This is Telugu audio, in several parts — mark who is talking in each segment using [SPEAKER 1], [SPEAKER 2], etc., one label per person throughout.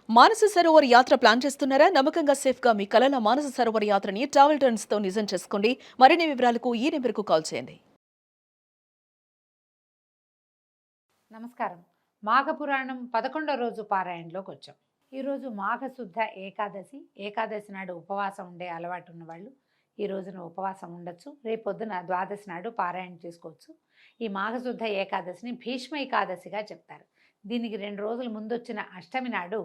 [SPEAKER 1] మానస సరోవర్ యాత్ర ప్లాన్ చేస్తున్నారా? నమ్మకంగా సేఫ్గా మీ కలల మానస సరోవర్ యాత్రని ట్రావెల్ టర్న్స్ తో నిజం చేసుకోండి. మరిన్ని వివరాలకు ఈ నెంబర్కు కాల్ చేయండి.
[SPEAKER 2] నమస్కారం. మాఘపురాణం 11వ రోజు పారాయణలోకి వచ్చాం. ఈరోజు మాఘశుద్ధ ఏకాదశి. ఏకాదశి నాడు ఉపవాసం ఉండే అలవాటు ఉన్నవాళ్ళు ఈ రోజున ఉపవాసం ఉండొచ్చు. రేపొద్దున ద్వాదశి నాడు పారాయణ చేసుకోవచ్చు. ఈ మాఘశుద్ధ ఏకాదశిని భీష్మ ఏకాదశిగా చెప్తారు. దీనికి 2 రోజుల ముందు వచ్చిన అష్టమి నాడు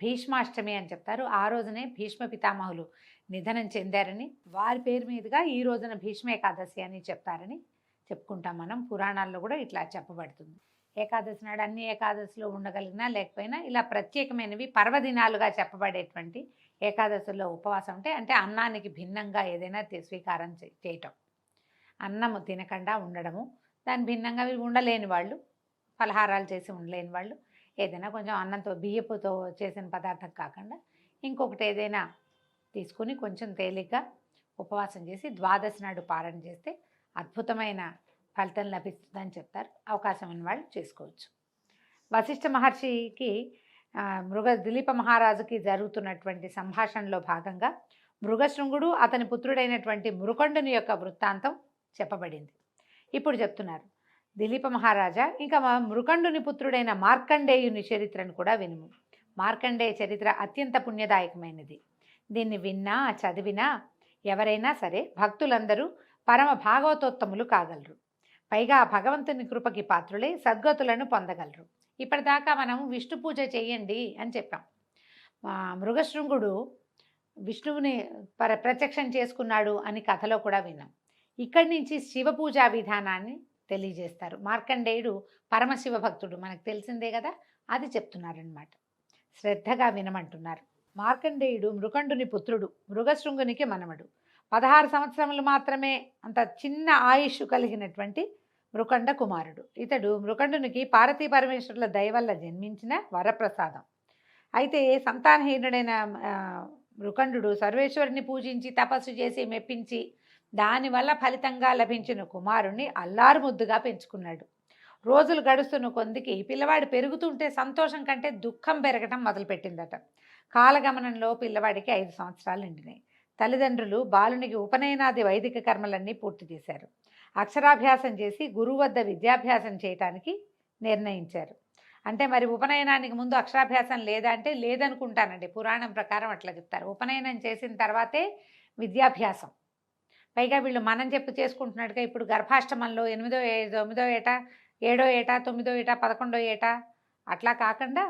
[SPEAKER 2] భీష్మాష్టమి అని చెప్తారు. ఆ రోజునే భీష్మ పితామహులు నిధనం చెందారని, వారి పేరు మీదుగా ఈ రోజున భీష్మ ఏకాదశి అని చెప్తారని చెప్పుకుంటాం. మనం పురాణాల్లో కూడా ఇట్లా చెప్పబడుతుంది. ఏకాదశి నాడు అన్ని ఏకాదశిలో ఉండగలిగినా లేకపోయినా ఇలా ప్రత్యేకమైనవి పర్వదినాలుగా చెప్పబడేటువంటి ఏకాదశుల్లో ఉపవాసం అంటే అన్నానికి భిన్నంగా ఏదైనా స్వీకారం చేయటం, అన్నము తినకుండా ఉండడము. దాని భిన్నంగా ఉండలేని వాళ్ళు, పలహారాలు చేసి ఉండలేని వాళ్ళు ఏదైనా కొంచెం అన్నంతో బియ్యపుతో చేసిన పదార్థం కాకుండా ఇంకొకటి ఏదైనా తీసుకుని కొంచెం తేలిగ్గా ఉపవాసం చేసి ద్వాదశి నాడు పారణ చేస్తే అద్భుతమైన ఫలితం లభిస్తుందని చెప్తారు. అవకాశం ఉన్న వాళ్ళు చేసుకోవచ్చు. వశిష్ఠ మహర్షికి దిలీప మహారాజుకి జరుగుతున్నటువంటి సంభాషణలో భాగంగా మృగశృంగుడు అతని పుత్రుడైనటువంటి మృకండుని యొక్క వృత్తాంతం చెప్పబడింది. ఇప్పుడు చెప్తున్నారు, దిలీప మహారాజా ఇంకా మృకండుని పుత్రుడైన మార్కండేయుని చరిత్రను కూడా వినుము. మార్కండేయ చరిత్ర అత్యంత పుణ్యదాయకమైనది. దీన్ని విన్నా చదివినా ఎవరైనా సరే భక్తులందరూ పరమ భాగవతోత్తములు కాగలరు. పైగా భగవంతుని కృపకి పాత్రులై సద్గతులను పొందగలరు. ఇప్పటిదాకా మనం విష్ణు పూజ చేయండి అని చెప్పాం. మృగశృంగుడు విష్ణువుని ప్రత్యక్షం చేసుకున్నాడు అని కథలో కూడా విన్నాం. ఇక్కడి నుంచి శివ పూజా విధానాన్ని తెలియజేస్తారు. మార్కండేయుడు పరమశివ భక్తుడు, మనకు తెలిసిందే కదా, అది చెప్తున్నారనమాట. శ్రద్ధగా వినమంటున్నారు. మార్కండేయుడు మృకండుని పుత్రుడు, మృగశృంగునికి మనవడు. 16 సంవత్సరములు మాత్రమే అంత చిన్న ఆయుష్ కలిగినటువంటి మృకండ కుమారుడు. ఇతడు మృకండునికి పార్వతీ పరమేశ్వరుల దయ వల్ల జన్మించిన వరప్రసాదం. అయితే సంతానహీనుడైన మృకండు సర్వేశ్వరుని పూజించి తపస్సు చేసి మెప్పించి దానివల్ల ఫలితంగా లభించిన కుమారుణ్ణి అల్లారు ముద్దుగా పెంచుకున్నాడు. రోజులు గడుస్తున్న కొందికి పిల్లవాడు పెరుగుతుంటే సంతోషం కంటే దుఃఖం పెరగటం మొదలుపెట్టిందట. కాలగమనంలో పిల్లవాడికి 5 సంవత్సరాలు నిండినాయి. తల్లిదండ్రులు బాలునికి ఉపనయనాది వైదిక కర్మలన్నీ పూర్తి చేశారు. అక్షరాభ్యాసం చేసి గురువు వద్ద విద్యాభ్యాసం చేయటానికి నిర్ణయించారు. అంటే మరి ఉపనయనానికి ముందు అక్షరాభ్యాసం లేదా అంటే లేదనుకుంటానండి. పురాణం ప్రకారం అట్లా చెప్తారు. ఉపనయనం చేసిన తర్వాతే విద్యాభ్యాసం. పైగా వీళ్ళు మనం చేసుకుంటున్నట్టుగా ఇప్పుడు గర్భాష్టమంలో 8వ 9వ ఏట 7వ ఏట 9వ ఏట 11వ ఏట అట్లా కాకుండా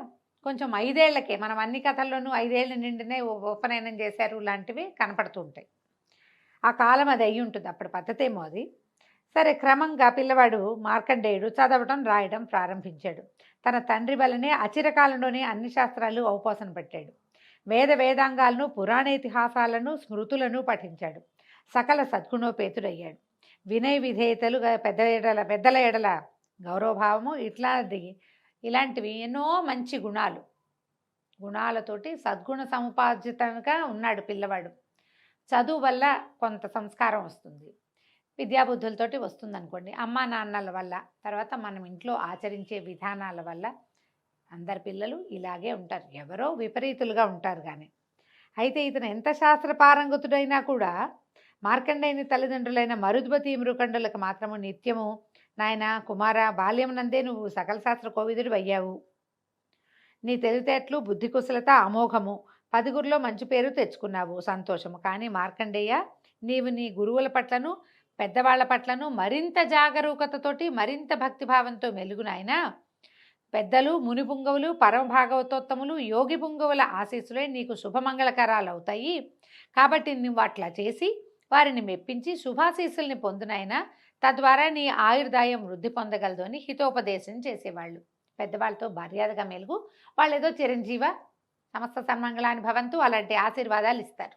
[SPEAKER 2] కొంచెం 5 ఏళ్లకే, మనం అన్ని కథల్లోనూ 5 ఏళ్ళు నిండినే ఉపనయనం చేశారు లాంటివి కనపడుతూ ఉంటాయి. ఆ కాలం అది అయ్యి ఉంటుంది, అప్పుడు పద్ధతేమో అది. సరే, క్రమంగా పిల్లవాడు మార్కండేయుడు చదవటం రాయడం ప్రారంభించాడు. తన తండ్రి వల్లనే అచిరకాలంలోనే అన్ని శాస్త్రాలు ఔపోసన పెట్టాడు. వేదాంగాలను, పురాణ ఇతిహాసాలను, స్మృతులను పఠించాడు. సకల సద్గుణోపేతుడయ్యాడు. వినయ విధేయతలు, పెద్దల ఎడల గౌరవభావము ఇలాంటివి ఎన్నో మంచి గుణాలతోటి సద్గుణ సముపార్జితంగా ఉన్నాడు పిల్లవాడు. చదువు వల్ల కొంత సంస్కారం వస్తుంది, విద్యాబుద్ధులతోటి వస్తుంది అనుకోండి. అమ్మా నాన్నల వల్ల, తర్వాత మనం ఇంట్లో ఆచరించే విధానాల వల్ల అందరి పిల్లలు ఇలాగే ఉంటారు. ఎవరో విపరీతులుగా ఉంటారు కానీ. అయితే ఇతను ఎంత శాస్త్రపారంగతుడైనా కూడా మార్కండేయుని తల్లిదండ్రులైన మరుద్వతి మృకండులకు మాత్రము నిత్యము, నాయన కుమార, బాల్యం నందే నువ్వు సకల శాస్త్ర కోవిదుడు అయ్యావు. నీ తెలివితేటలు, బుద్ధి కుశలత అమోఘము. 10గురిలో మంచి పేరు తెచ్చుకున్నావు, సంతోషము. కానీ మార్కండేయ, నీవు నీ గురువుల పట్లను పెద్దవాళ్ల పట్లను మరింత జాగరూకతతోటి మరింత భక్తిభావంతో మెలుగు నాయన. పెద్దలు, ముని పుంగవులు, పరమ భాగవతోత్తములు, యోగి పుంగవుల ఆశీస్సులే నీకు శుభమంగళకరాలు అవుతాయి. కాబట్టి నువ్వు అట్లా చేసి వారిని మెప్పించి శుభాశీస్సుల్ని పొందునైనా, తద్వారా నీ ఆయుర్దాయం వృద్ధి పొందగలదు అని హితోపదేశం చేసేవాళ్ళు. పెద్దవాళ్ళతో మర్యాదగా మెలుగు, వాళ్ళు ఏదో చిరంజీవ సమస్త సన్మంగళాన్ని భవంతు అలాంటి ఆశీర్వాదాలు ఇస్తారు.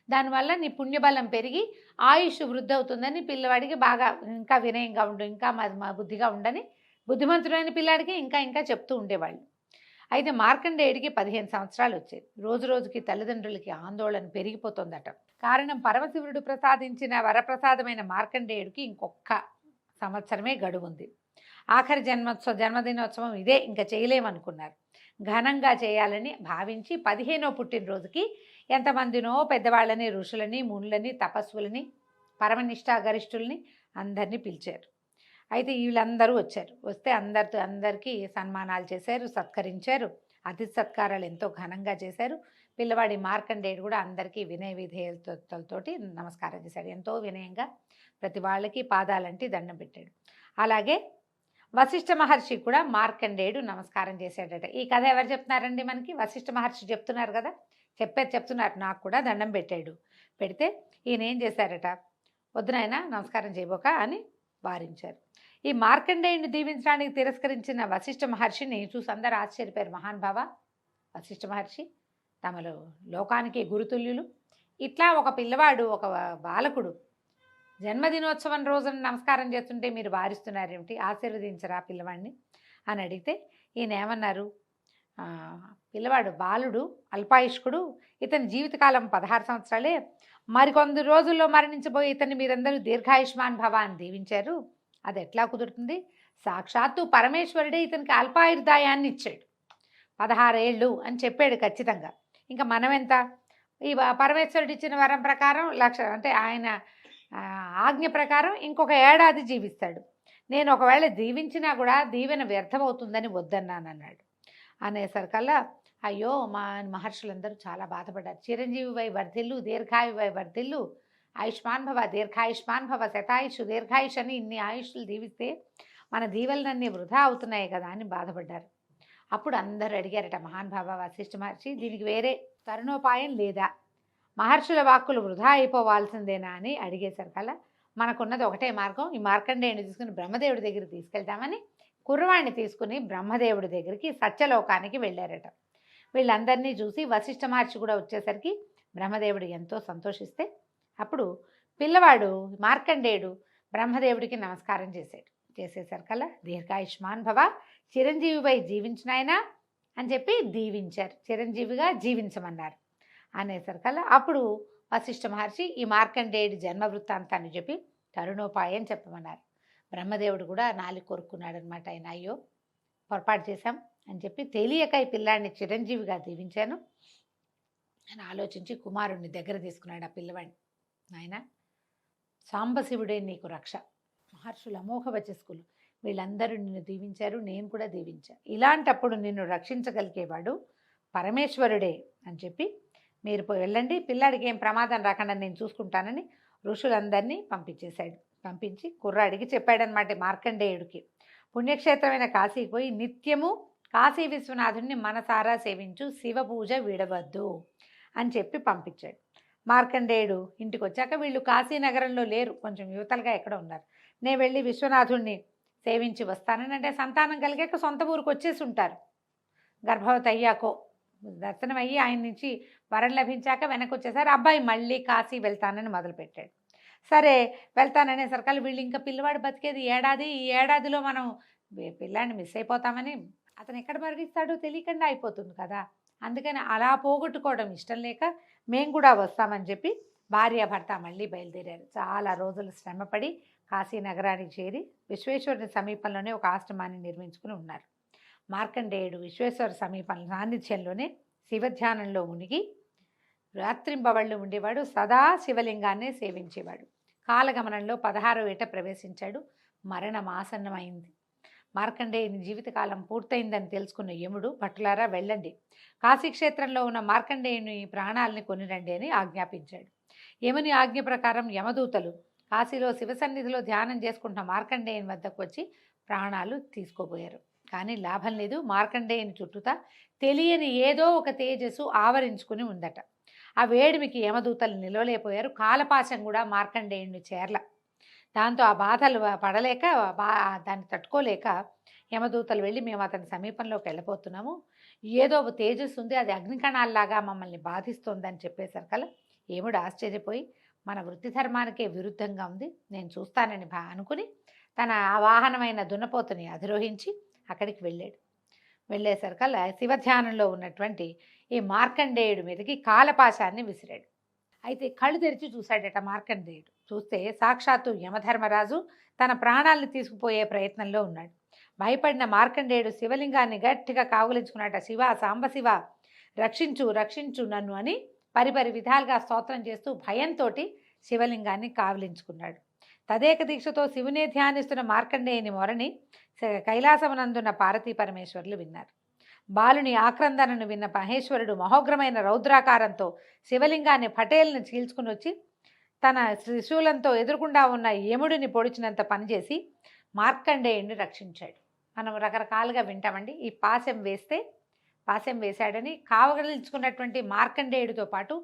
[SPEAKER 2] దానివల్ల నీ పుణ్యబలం పెరిగి ఆయుష్ వృద్ధి అవుతుందని పిల్లవాడికి బాగా ఇంకా వినయంగా ఉండు, ఇంకా బుద్ధిగా ఉండని, బుద్ధిమంతుడైన పిల్లాడికి ఇంకా చెప్తూ ఉండేవాళ్ళు. అయితే మార్కండేయుడికి 15 సంవత్సరాలు వచ్చేది. రోజు రోజుకి తల్లిదండ్రులకి ఆందోళన పెరిగిపోతుందట. కారణం, పరమశివుడు ప్రసాదించిన వరప్రసాదమైన మార్కండేయుడికి ఇంకొక సంవత్సరమే గడువు ఉంది. ఆఖరి జన్మదినోత్సవం ఇదే, ఇంకా చేయలేమనుకున్నారు. ఘనంగా చేయాలని భావించి 15వ పుట్టినరోజుకి ఎంతమందినో పెద్దవాళ్ళని, ఋషులని, మునులని, తపస్సులని, పరమనిష్టా గరిష్ఠుల్ని అందరినీ పిలిచారు. అయితే వీళ్ళందరూ వచ్చారు. వస్తే అందరికీ సన్మానాలు చేశారు, సత్కరించారు. అతిథి సత్కారాలు ఎంతో ఘనంగా చేశారు. పిల్లవాడి మార్కండేయుడు కూడా అందరికీ వినయ విధేయతలతోటి నమస్కారం చేశాడు. ఎంతో వినయంగా ప్రతి వాళ్ళకి పాదాలంటి దండం పెట్టాడు. అలాగే వశిష్ఠ మహర్షి కూడా మార్కండేయుడు నమస్కారం చేశాడట. ఈ కథ ఎవరు చెప్తున్నారండి మనకి? వశిష్ఠ మహర్షి చెప్తున్నారు కదా, చెప్తున్నారు. నాకు కూడా దండం పెట్టాడు. పెడితే ఈయన ఏం చేశారట, వద్దునైనా నమస్కారం చేయబోక అని వారించారు. ఈ మార్కండేయుని దీవించడానికి తిరస్కరించిన వశిష్ఠ మహర్షిని చూసి అందరూ ఆశ్చర్యపోయారు. మహానుభావ వశిష్ఠ మహర్షి తమలో లోకానికి గురుతుల్యులు, ఇట్లా ఒక పిల్లవాడు, ఒక బాలకుడు జన్మదినోత్సవం రోజున నమస్కారం చేస్తుంటే మీరు వారిస్తున్నారేమిటి, ఆశీర్వదించరా పిల్లవాడిని అని అడిగితే ఈయన ఏమన్నారు, పిల్లవాడు బాలుడు, అల్పాయుష్కుడు, ఇతని జీవితకాలం 16 సంవత్సరాలే, మరికొంది రోజుల్లో మరణించబోయి ఇతన్ని మీరందరూ దీర్ఘాయుష్మాన్ భవ అని దీవించారు. అది ఎట్లా కుదురుతుంది? సాక్షాత్తు పరమేశ్వరుడే ఇతనికి అల్పాయుర్దాయాన్ని ఇచ్చాడు, 16 ఏళ్ళు అని చెప్పాడు ఖచ్చితంగా. ఇంకా మనం ఎంత? ఈ పరమేశ్వరుడు ఇచ్చిన వరం ప్రకారం అంటే ఆయన ఆజ్ఞ ప్రకారం ఇంకొక ఏడాది జీవిస్తాడు. నేను ఒకవేళ దీవించినా కూడా దీవెన వ్యర్థమవుతుందని వద్దన్నానన్నాడు. అనేసరికల్లా అయ్యో మా మహర్షులందరూ చాలా బాధపడ్డారు. చిరంజీవి వై వర్ధిల్లు, దీర్ఘాయు వై వర్ధిల్లు, ఆయుష్మాన్ భవ, దీర్ఘాయుష్మాన్ భవ, శతాయుషు దీర్ఘాయుష్ అని ఇన్ని ఆయుష్లు దీవిస్తే మన దీవెలనన్నీ వృధా అవుతున్నాయి కదా అని బాధపడ్డారు. అప్పుడు అందరూ అడిగారట, మహానుభావ వశిష్ఠ మహర్షి, దీనికి వేరే తరుణోపాయం లేదా? మహర్షుల వాక్కులు వృధా అయిపోవాల్సిందేనా అని అడిగేసరికల్లా మనకున్నది ఒకటే మార్గం, ఈ మార్కండేయుని తీసుకుని బ్రహ్మదేవుడి దగ్గరికి తీసుకెళ్తామని కుర్రవాణ్ణి తీసుకుని బ్రహ్మదేవుడి దగ్గరికి సత్యలోకానికి వెళ్ళారట. వీళ్ళందరినీ చూసి వశిష్ఠ మహర్షి కూడా వచ్చేసరికి బ్రహ్మదేవుడు ఎంతో సంతోషిస్తే అప్పుడు పిల్లవాడు మార్కండేయుడు బ్రహ్మదేవుడికి నమస్కారం చేసేసరికల్లా దీర్ఘాయుష్మాన్ భవ, చిరంజీవిపై జీవించినాయనా అని చెప్పి దీవించారు. చిరంజీవిగా జీవించమన్నారు. అనేసరికల్లా అప్పుడు వశిష్ఠ మహర్షి ఈ మార్కండేయుడి జన్మ వృత్తాంతాన్ని చెప్పి తరుణోపాయం చెప్పమన్నారు. బ్రహ్మదేవుడు కూడా నాలుగు కొరుక్కున్నాడు అనమాట. ఆయన అయ్యో పొరపాటు చేశాం అని చెప్పి తెలియక ఈ పిల్లాడిని చిరంజీవిగా దీవించాను అని ఆలోచించి కుమారుణ్ణి దగ్గర తీసుకున్నాడు. ఆ పిల్లవాడిని, నాయన సాంబశివుడే నీకు రక్ష, మహర్షులు అమోఘ వచస్కులు వీళ్ళందరూ నిన్ను దీవించారు, నేను కూడా దీవించాను. ఇలాంటప్పుడు నిన్ను రక్షించగలిగేవాడు పరమేశ్వరుడే అని చెప్పి మీరు వెళ్ళండి, పిల్లాడికి ఏం ప్రమాదం రాకుండా నేను చూసుకుంటానని ఋషులందరినీ పంపించేశాడు. పంపించి కుర్రాడికి చెప్పాడనమాట మార్కండేయుడికి, పుణ్యక్షేత్రమైన కాశీకి పోయి నిత్యము కాశీ విశ్వనాథుడిని మనసారా సేవించు, శివ పూజ విడవద్దు అని చెప్పి పంపించాడు. మార్కండేయుడు ఇంటికి వచ్చాక వీళ్ళు కాశీనగరంలో లేరు, కొంచెం యువతలుగా ఎక్కడ ఉన్నారు. నేను వెళ్ళి విశ్వనాథుడిని సేవించి వస్తానని, అంటే సంతానం కలిగాక సొంత ఊరికి వచ్చేసి ఉంటారు, గర్భవతి అయ్యాకో దర్శనం అయ్యి ఆయన నుంచి వరం లభించాక వెనక్కి వచ్చేసారు. అబ్బాయి మళ్ళీ కాశీ వెళ్తానని మొదలుపెట్టాడు. సరే వెళ్తాననేసరికి వీళ్ళు ఇంకా పిల్లవాడు బతికేది ఏడాది, ఈ ఏడాదిలో మనం పిల్లాన్ని మిస్ అయిపోతామని అతను ఎక్కడ మరణిస్తాడో తెలియకుండా అయిపోతుంది కదా, అందుకని అలా పోగొట్టుకోవడం ఇష్టం లేక మేము కూడా వస్తామని చెప్పి భార్యాభర్త మళ్ళీ బయలుదేరారు. చాలా రోజులు శ్రమపడి కాశీ నగరానికి చేరి విశ్వేశ్వరుని సమీపంలోనే ఒక ఆశ్రమాన్ని నిర్మించుకుని ఉన్నారు. మార్కండేయుడు విశ్వేశ్వర సమీపంలో సాన్నిధ్యంలోనే శివధ్యానంలో మునిగి రాత్రింబవళ్ళు ఉండేవాడు. సదా శివలింగాన్నే సేవించేవాడు. కాలగమనంలో 16వ ఏట ప్రవేశించాడు. మరణం ఆసన్నమైంది. మార్కండేయుని జీవితకాలం పూర్తయిందని తెలుసుకున్న యముడు, భటులారా వెళ్ళండి, కాశీక్షేత్రంలో ఉన్న మార్కండేయుని ప్రాణాలని కొనిరండి అని ఆజ్ఞాపించాడు. యముని ఆజ్ఞ ప్రకారం యమదూతలు కాశీలో శివసన్నిధిలో ధ్యానం చేసుకుంటున్న మార్కండేయుని వద్దకు వచ్చి ప్రాణాలు తీసుకోబోయారు. కానీ లాభం లేదు. మార్కండేయుని చుట్టూతా తెలియని ఏదో ఒక తేజస్సు ఆవరించుకుని ఉందట. ఆ వేడిమికి యమదూతలు నిలవలేకపోయారు. కాలపాశం కూడా మార్కండేయుని చేర్ల. దాంతో ఆ బాధలు పడలేక దాన్ని తట్టుకోలేక యమదూతలు వెళ్ళి మేము అతని సమీపంలోకి వెళ్ళిపోతున్నాము, ఏదో తేజస్సు ఉంది, అది అగ్నికణాల్లాగా మమ్మల్ని బాధిస్తోందని చెప్పేసరికల్లా యముడు ఆశ్చర్యపోయి మన వృత్తి ధర్మానికే విరుద్ధంగా ఉంది, నేను చూస్తానని అనుకుని తన ఆ వాహనమైన దున్నపోతుని అధిరోహించి అక్కడికి వెళ్ళాడు. వెళ్ళేసరికల్లా శివధ్యానంలో ఉన్నటువంటి ఈ మార్కండేయుడి మీదకి కాలపాశాన్ని విసిరాడు. అయితే కళ్ళు తెరిచి చూశాడట మార్కండేయుడు. చూస్తే సాక్షాత్తు యమధర్మరాజు తన ప్రాణాలను తీసుకుపోయే ప్రయత్నంలో ఉన్నాడు. భయపడిన మార్కండేయుడు శివలింగాన్ని గట్టిగా కావులించుకున్నట. శివ, సాంబశివ, రక్షించు రక్షించు నన్ను అని పరిపరి విధాలుగా స్తోత్రం చేస్తూ భయంతో శివలింగాన్ని కావలించుకున్నాడు. తదేక దీక్షతో శివునే ధ్యానిస్తున్న మార్కండేయుని మొరని కైలాసమునందున్న పార్వతీ పరమేశ్వరులు విన్నారు. బాలుని ఆక్రందనను విన్న మహేశ్వరుడు మహోగ్రమైన రౌద్రాకారంతో శివలింగాన్ని పటేల్ని చీల్చుకుని వచ్చి తన త్రిశూలంతో ఎదురుకుండా ఉన్న యముడిని పొడిచినంత పనిచేసి మార్కండేయుడిని రక్షించాడు. మనం రకరకాలుగా వింటామండి. ఈ పాశం వేశాడని కావగలించుకున్నటువంటి మార్కండేయుడితో పాటు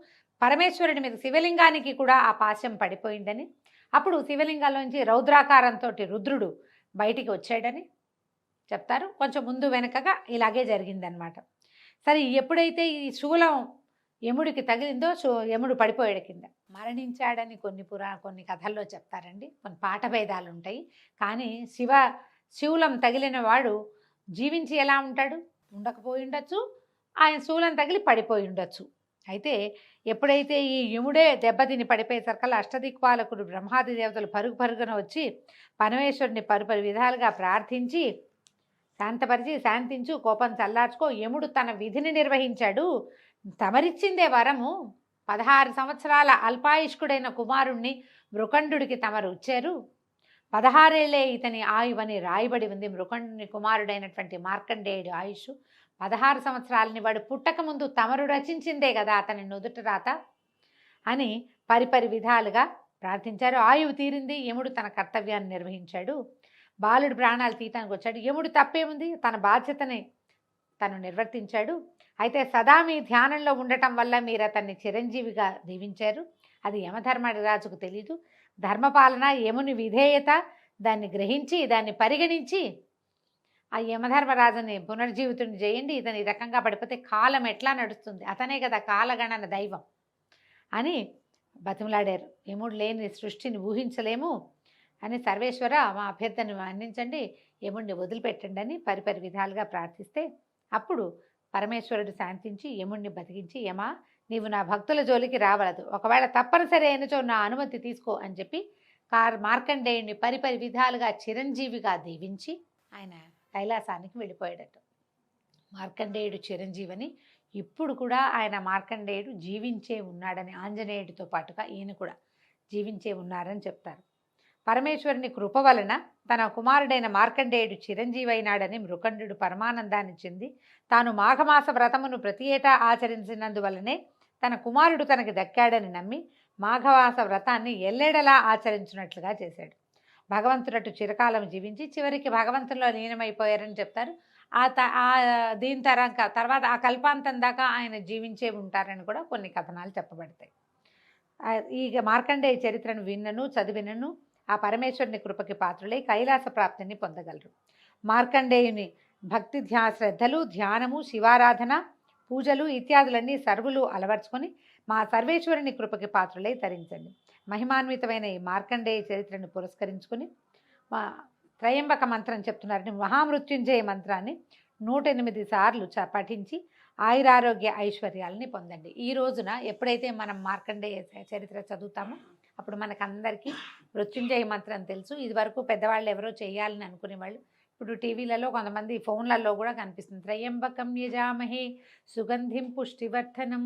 [SPEAKER 2] పరమేశ్వరుడి మీద శివలింగానికి కూడా ఆ పాశం పడిపోయిందని, అప్పుడు శివలింగంలోంచి రౌద్రాకారంతో రుద్రుడు బయటికి వచ్చాడని చెప్తారు. కొంచెం ముందు వెనకగా ఇలాగే జరిగిందనమాట. సరే, ఎప్పుడైతే ఈ శూలం యముడికి తగిలిందో యముడు పడిపోయాడు కింద, మరణించాడని కొన్ని కథల్లో చెప్తారండి. కొన్ని పాఠభేదాలు ఉంటాయి. కానీ శూలం తగిలిన వాడు జీవించి ఎలా ఉంటాడు? ఉండకపోయి ఉండొచ్చు, ఆయన శూలం తగిలి పడిపోయి ఉండొచ్చు. అయితే ఎప్పుడైతే ఈ యముడే దెబ్బతిని పడిపోయేసరికల్లా అష్టదిక్పాలకుడు బ్రహ్మాది దేవతలు పరుగున వచ్చి పరమేశ్వరుని పరుపరి విధాలుగా ప్రార్థించి శాంతించు, కోపం చల్లార్చుకో, యముడు తన విధిని నిర్వహించాడు, తమరిచ్చిందే వరము, 16 సంవత్సరాల అల్పాయుష్కుడైన కుమారుణ్ణి మృకండుడికి తమరు ఇచ్చారు, 16 ఏళ్లే ఇతని ఆయువని రాయబడి ఉంది. మృకండుని కుమారుడైనటువంటి మార్కండేయుడి ఆయుష్ 16 సంవత్సరాలని, వాడు పుట్టక ముందు తమరు రచించిందే కదా అతని నుదుట రాత అని పరిపరి విధాలుగా ప్రార్థించారు. ఆయువు తీరింది, యముడు తన కర్తవ్యాన్ని నిర్వహించాడు, బాలుడు ప్రాణాలు తీయటానికి వచ్చాడు. యముడు తప్పేముంది? తన బాధ్యతని తను నిర్వర్తించాడు. అయితే సదా మీ ధ్యానంలో ఉండటం వల్ల మీరు అతన్ని చిరంజీవిగా దీవించారు. అది యమధర్మరాజుకు తెలీదు. ధర్మపాలన, యముని విధేయత, దాన్ని గ్రహించి దాన్ని పరిగణించి ఆ యమధర్మరాజుని పునర్జీవితుని చేయండి. ఇతని ఈ రకంగా పడిపోతే కాలం ఎట్లా నడుస్తుంది? అతనే కదా కాలగణన దైవం అని బతిమలాడారు. యముడు లేని సృష్టిని ఊహించలేము అని, సర్వేశ్వర మా అభ్యర్థనను మన్నించండి, యముడిని వదిలిపెట్టండి అని పరిపరి విధాలుగా ప్రార్థిస్తే అప్పుడు పరమేశ్వరుడు శాంతించి యముడిని బతికించి, యమా నీవు నా భక్తుల జోలికి రావలదు, ఒకవేళ తప్పనిసరి అయినచో నా అనుమతి తీసుకో అని చెప్పి మార్కండేయుడిని పరిపరి విధాలుగా చిరంజీవిగా దీవించి ఆయన కైలాసానికి వెళ్ళిపోయాడట. మార్కండేయుడు చిరంజీవని, ఇప్పుడు కూడా ఆయన మార్కండేయుడు జీవించే ఉన్నాడని, ఆంజనేయుడితో పాటుగా ఈయన కూడా జీవించే ఉన్నారని చెప్తారు. పరమేశ్వరుని కృప వలన తన కుమారుడైన మార్కండేయుడు చిరంజీవైనాడని మృకండు పరమానందాన్ని చెంది తాను మాఘమాస వ్రతమును ప్రతి ఏటా ఆచరించినందువలనే తన కుమారుడు తనకి దక్కాడని నమ్మి మాఘమాస వ్రతాన్ని ఎల్లెడలా ఆచరించినట్లుగా చేశాడు. భగవంతుడటు చిరకాలం జీవించి చివరికి భగవంతుల్లో లీనమైపోయారని చెప్తారు. దీని తర్వాత ఆ కల్పాంతం దాకా ఆయన జీవించే ఉంటారని కూడా కొన్ని కథనాలు చెప్పబడతాయి. ఈ మార్కండేయ చరిత్రను విన్నను చదివినను ఆ పరమేశ్వరుని కృపకి పాత్రులై కైలాస ప్రాప్తిని పొందగలరు. మార్కండేయుని భక్తి శ్రద్ధలు, ధ్యానము, శివారాధన, పూజలు ఇత్యాదులన్నీ సర్వులు అలవర్చుకొని మా సర్వేశ్వరుని కృపకి పాత్రులై తరించండి. మహిమాన్వితమైన ఈ మార్కండేయ చరిత్రను పురస్కరించుకొని మా త్రయంబక మంత్రం చెప్తున్నారని, మహామృత్యుంజయ మంత్రాన్ని 108 సార్లు పఠించి ఆయురారోగ్య ఐశ్వర్యాలని పొందండి. ఈ రోజున ఎప్పుడైతే మనం మార్కండేయ చరిత్ర చదువుతామో అప్పుడు మనకందరికీ మృత్యుంజయ మంత్రం తెలుసు. ఇది వరకు పెద్దవాళ్ళు ఎవరో చేయాలని అనుకునేవాళ్ళు, ఇప్పుడు టీవీలలో కొంతమంది ఫోన్లలో కూడా కనిపిస్తుంది. త్రయంబకం యజామహే సుగంధిం పుష్టివర్ధనం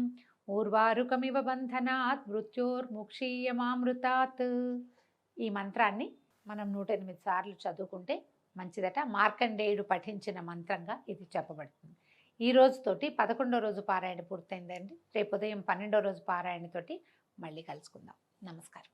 [SPEAKER 2] ఊర్వారుకమివ బంధనాత్ మృత్యోర్ముక్షీయమామృతాత్. ఈ మంత్రాన్ని మనం 108 సార్లు చదువుకుంటే మంచిదట. మార్కండేయుడు పఠించిన మంత్రంగా ఇది చెప్పబడుతుంది. ఈ రోజుతోటి 11వ రోజు పారాయణ పూర్తయిందండి. రేపు ఉదయం 12వ రోజు పారాయణతోటి మళ్ళీ కలుసుకుందాం. నమస్కారం.